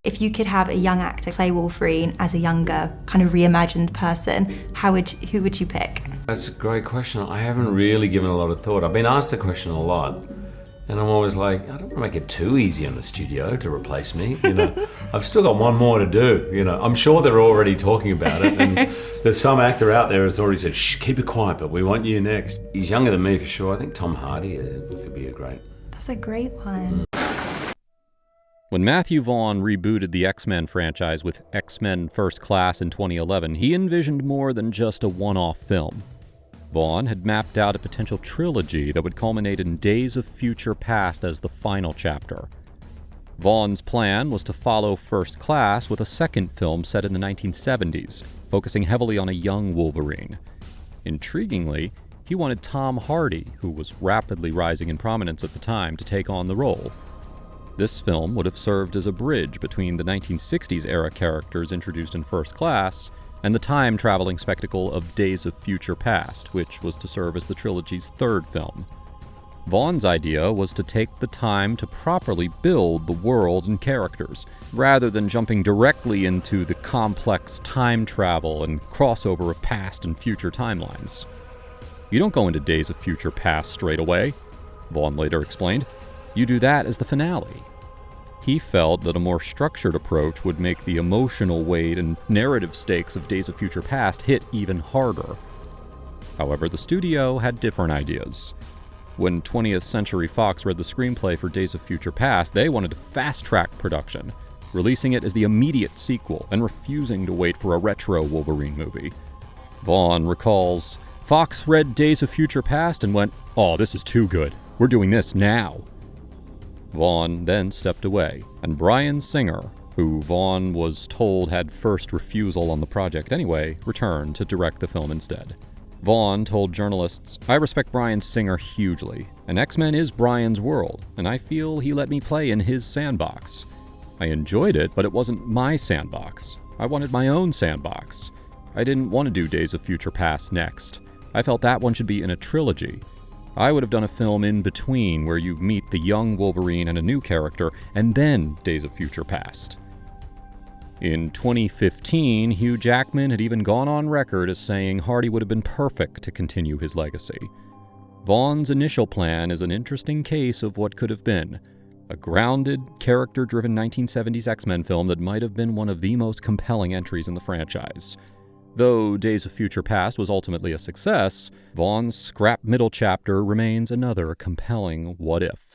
If you could have a young actor play Wolverine as a younger, kind of reimagined person, who would you pick? That's a great question. I haven't really given a lot of thought. I've been asked the question a lot, and I'm always like, I don't want to make it too easy on the studio to replace me. I've still got one more to do. I'm sure they're already talking about it, and there's some actor out there who's already said, "Shh, keep it quiet, but we want you next." He's younger than me for sure. I think Tom Hardy could be a great. That's a great one. When Matthew Vaughn rebooted the X-Men franchise with X-Men First Class in 2011, he envisioned more than just a one-off film. Vaughn had mapped out a potential trilogy that would culminate in Days of Future Past as the final chapter. Vaughn's plan was to follow First Class with a second film set in the 1970s, focusing heavily on a young Wolverine. Intriguingly, he wanted Tom Hardy, who was rapidly rising in prominence at the time, to take on the role. This film would have served as a bridge between the 1960s-era characters introduced in First Class and the time-traveling spectacle of Days of Future Past, which was to serve as the trilogy's third film. Vaughn's idea was to take the time to properly build the world and characters, rather than jumping directly into the complex time travel and crossover of past and future timelines. You don't go into Days of Future Past straight away, Vaughn later explained. You do that as the finale. He felt that a more structured approach would make the emotional weight and narrative stakes of Days of Future Past hit even harder. However, the studio had different ideas. When 20th Century Fox read the screenplay for Days of Future Past, they wanted to fast-track production, releasing it as the immediate sequel and refusing to wait for a retro Wolverine movie. Vaughn recalls, "Fox read Days of Future Past and went, 'Oh, this is too good. We're doing this now.'" Vaughn then stepped away, and Bryan Singer, who Vaughn was told had first refusal on the project anyway, returned to direct the film instead. Vaughn told journalists, "I respect Bryan Singer hugely, and X-Men is Bryan's world, and I feel he let me play in his sandbox. I enjoyed it, but it wasn't my sandbox. I wanted my own sandbox. I didn't want to do Days of Future Past next. I felt that one should be in a trilogy. I would have done a film in between where you meet the young Wolverine and a new character, and then Days of Future Past." In 2015, Hugh Jackman had even gone on record as saying Hardy would have been perfect to continue his legacy. Vaughn's initial plan is an interesting case of what could have been. A grounded, character-driven 1970s X-Men film that might have been one of the most compelling entries in the franchise. Though Days of Future Past was ultimately a success, Vaughn's scrap middle chapter remains another compelling what-if.